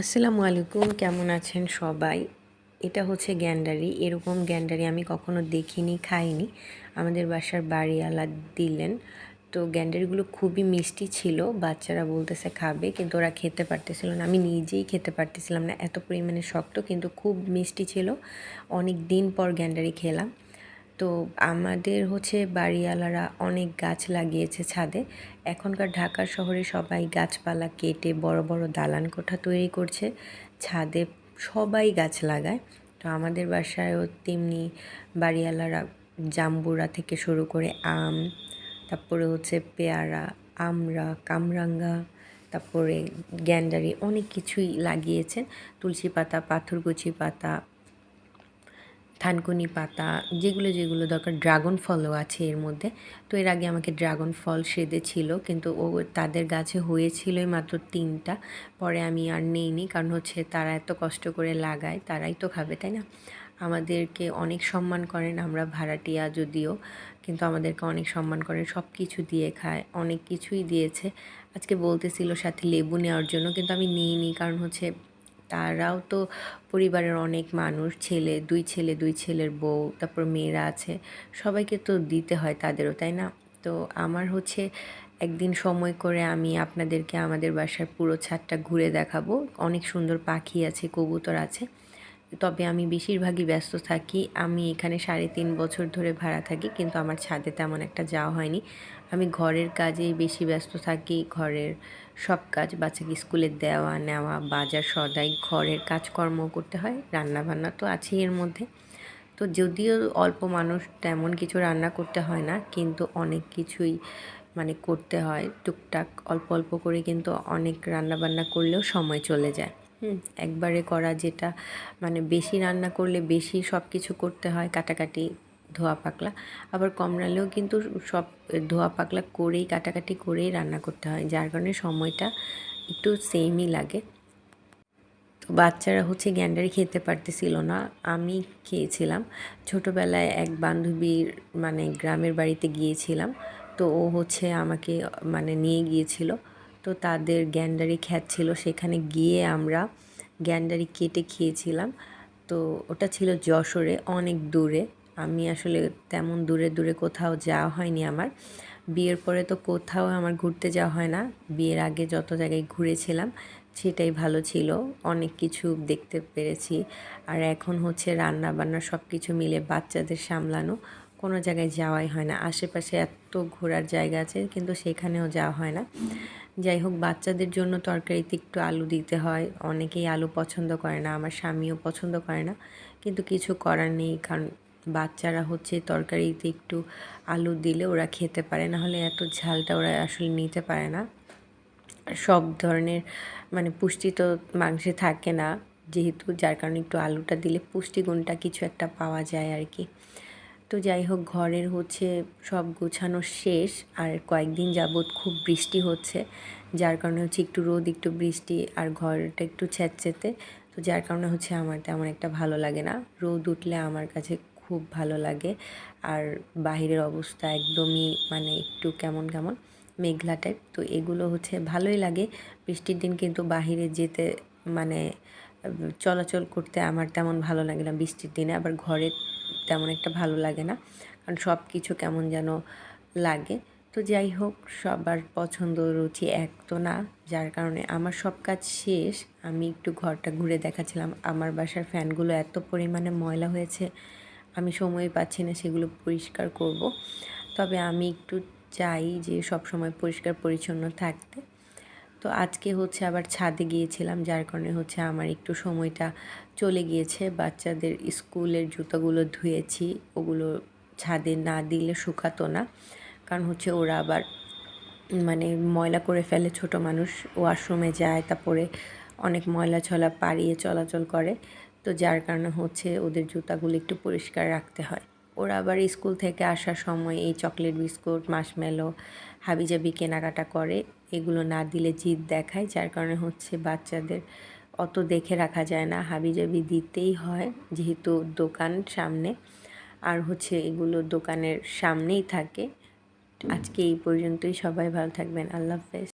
আসসালামু আলাইকুম, কেমন আছেন সবাই? এটা হচ্ছে গ্যান্ডারি। এরকম গ্যান্ডারি আমি কখনো দেখিনি, খাইনি। আমাদের বাসার বাড়িওয়ালা দিলেন। তো গ্যান্ডারিগুলো খুবই মিষ্টি ছিল। বাচ্চারা বলতেছে খাবে, কিন্তু ওরা খেতে পারতেছিল না। আমি নিজেই খেতে পারতেছিলাম না, এত পরিমাণে শক্ত, কিন্তু খুব মিষ্টি ছিল। অনেক দিন পর গ্যান্ডারি খেলাম। তো আমাদের হচ্ছে বাড়িওয়ালারা অনেক গাছ লাগিয়েছে ছাদে। এখনকার ঢাকা শহরে সবাই গাছপালা কেটে বড় বড় দালান কোঠা তৈরি করছে, ছাদে সবাই গাছ লাগায়। তো আমাদের বাসায়ও তেমনি বাড়িওয়ালারা জাম্বুরা থেকে শুরু করে আম, তারপরে হচ্ছে পেয়ারা, আমড়া, কামরাঙ্গা, তারপরে গ্যান্ডারি, অনেক কিছুই লাগিয়েছেন। তুলসী পাতা, পাথরকুচি পাতা, থানকুনি পাতা, যেগুলো যেগুলো দরকার। ড্রাগন ফলও আছে এর মধ্যে। তো এর আগে আমাকে ড্রাগন ফল সেধেছিল, কিন্তু তাদের গাছে হয়েছিলই মাত্র 3টা। পরে আমি আর নেইনি, কারণ হচ্ছে তারা এত কষ্ট করে লাগায়, তারাই তো খাবে, তাই না? আমাদেরকে অনেক সম্মান করেন, আমরা ভাড়াটিয়া যদিও, কিন্তু আমাদেরকে অনেক সম্মান করেন, সব কিছু দিয়ে খায়, অনেক কিছুই দিয়েছে। আজকে বলতেছিল সাথে লেবু নেওয়ার জন্য, কিন্তু আমি নিইনি, কারণ হচ্ছে তারাও তো পরিবারের অনেক মানুষ, দুই ছেলের বউ, তারপর মেয়েরা আছে, সবাইকে তো দিতে হয় তাদেরও, তাই না? তো আমার হচ্ছে একদিন সময় করে আমি আপনাদেরকে আমাদের বাসার পুরো ছাদটা ঘুরে দেখাবো। অনেক সুন্দর পাখি আছে, কবুতর আছে। তবে আমি বেশিরভাগই ব্যস্ত থাকি। আমি এখানে 3.5 বছর ধরে ভাড়া থাকি, কিন্তু আমার ছাদে তেমন একটা যাওয়া হয়নি। আমি ঘরের কাজেই বেশি ব্যস্ত থাকি। ঘরের সব কাজ, বাচ্চাকে স্কুলে দেওয়া নেওয়া, বাজার সদাই, ঘরের কাজকর্ম করতে হয়, রান্নাবান্না তো আছেই এর মধ্যে। তো যদিও অল্প মানুষ, তেমন কিছু রান্না করতে হয় না, কিন্তু অনেক কিছুই করতে হয় টুকটাক, অল্প অল্প করে, কিন্তু অনেক রান্নাবান্না করলেও সময় চলে যায়। একবারে করা যেটা, বেশি রান্না করলে বেশি সব কিছু করতে হয়, কাটাকাটি, ধোয়া পাকলা। আবার কম রান্নালেও কিন্তু সব ধোয়া পাকলা করেই, কাটাকাটি করেই রান্না করতে হয়, যার কারণে সময়টা একটু সেমই লাগে। তো বাচ্চারা হচ্ছে গ্যান্ডারি খেতে পারতেছিল না, আমি খেয়েছিলাম। ছোটোবেলায় এক বান্ধবীর গ্রামের বাড়িতে গিয়েছিলাম। তো ও হচ্ছে আমাকে নিয়ে গিয়েছিল। তো তাদের গ্যান্ডারি ছিল, সেখানে গিয়ে আমরা গ্যান্ডারি কেটে খেয়েছিলাম। তো ওটা ছিল যশোরে, অনেক দূরে। আমি আসলে তেমন দূরে দূরে কোথাও যাওয়া হয়নি আমার। বিয়ের পরে তো কোথাও আমার ঘুরতে যাওয়া হয় না। বিয়ের আগে যত জায়গায় ঘুরেছিলাম সেটাই ভালো ছিল, অনেক কিছু দেখতে পেরেছি। আর এখন হচ্ছে রান্না বান্না সব কিছু মিলে বাচ্চাদের সামলানো, কোনো জায়গায় যাওয়াই হয় না। আশেপাশে এত ঘোরার জায়গা আছে, কিন্তু সেখানেও যাওয়া হয় না। যাই হোক, বাচ্চাদের জন্য তরকারিতে একটু আলু দিতে হয়। অনেকেই আলু পছন্দ করে না, আমার স্বামীও পছন্দ করে না, কিন্তু কিছু করার নেই, কারণ বাচ্চারা হচ্ছে তরকারিতে একটু আলু দিলে ওরা খেতে পারে, না হলে এত ঝালটা ওরা আসলে নিতে পারে না। সব ধরনের পুষ্টি তো মাংসে থাকে না, যেহেতু, যার কারণে একটু আলুটা দিলে পুষ্টিগুণটা কিছু একটা পাওয়া যায় আর কি। তো যাই হোক, ঘরের হচ্ছে সব গোছানো শেষ। আর কয়েকদিন যাবৎ খুব বৃষ্টি হচ্ছে, যার কারণে হচ্ছে একটু রোদ একটু বৃষ্টি, আর ঘরটা একটু ছেঁচেতে। তো যার কারণে হচ্ছে আমার তেমন একটা ভালো লাগে না। রোদ উঠলে আমার কাছে খুব ভালো লাগে। আর বাহিরের অবস্থা একদমই একটু কেমন কেমন মেঘলা টাইপ। তো এগুলো হচ্ছে ভালোই লাগে বৃষ্টির দিন, কিন্তু বাহিরে যেতে মানে চলাচল করতে আমার তেমন ভালো লাগে না বৃষ্টির দিনে। আবার ঘরে তেমন একটা ভালো লাগে না, কারণ সব কিছু কেমন যেন লাগে। তো যাই হোক, সবার পছন্দ রুচি এক তো না, যার কারণে আমার সব কাজ শেষ। আমি একটু ঘরটা ঘুরে দেখাচ্ছিলাম। আমার বাসার ফ্যানগুলো এত পরিমাণে ময়লা হয়েছে, আমি সময় পাচ্ছি না সেগুলো পরিষ্কার করব। তবে আমি একটু চাই যে সব সময় পরিষ্কার পরিচ্ছন্ন থাকতে। তো আজকে হচ্ছে আবার ছাদে গিয়েছিলাম, যার কারণে হচ্ছে আমার একটু সময়টা চলে গিয়েছে। বাচ্চাদের স্কুলের জুতোগুলো ধুয়েছি, ওগুলো ছাদে না দিলে শুকাতো না, কারণ হচ্ছে ওরা আবার ময়লা করে ফেলে, ছোট মানুষ, ওয়াশরুমে যায়, তারপরে অনেক ময়লা ছলা পাড়িয়ে চলাচল করে। তো যার কারণে হচ্ছে ওদের জুতাগুলো একটু পরিষ্কার রাখতে হয়। ওরা আবার স্কুল থেকে আসার সময় এই চকলেট বিস্কুট, মাশমেলো, হাবিজাবি কেনাকাটা করে, এগুলো না দিলে জিদ দেখায়, যার কারণে হচ্ছে বাচ্চাদের অত দেখে রাখা যায় না, হাবিজাবি দিতেই হয়, যেহেতু দোকান সামনে। আর হচ্ছে এগুলো দোকানের সামনেই থাকে। আজকে এই পর্যন্তই, সবাই ভালো থাকবেন, আল্লাহ হাফেজ।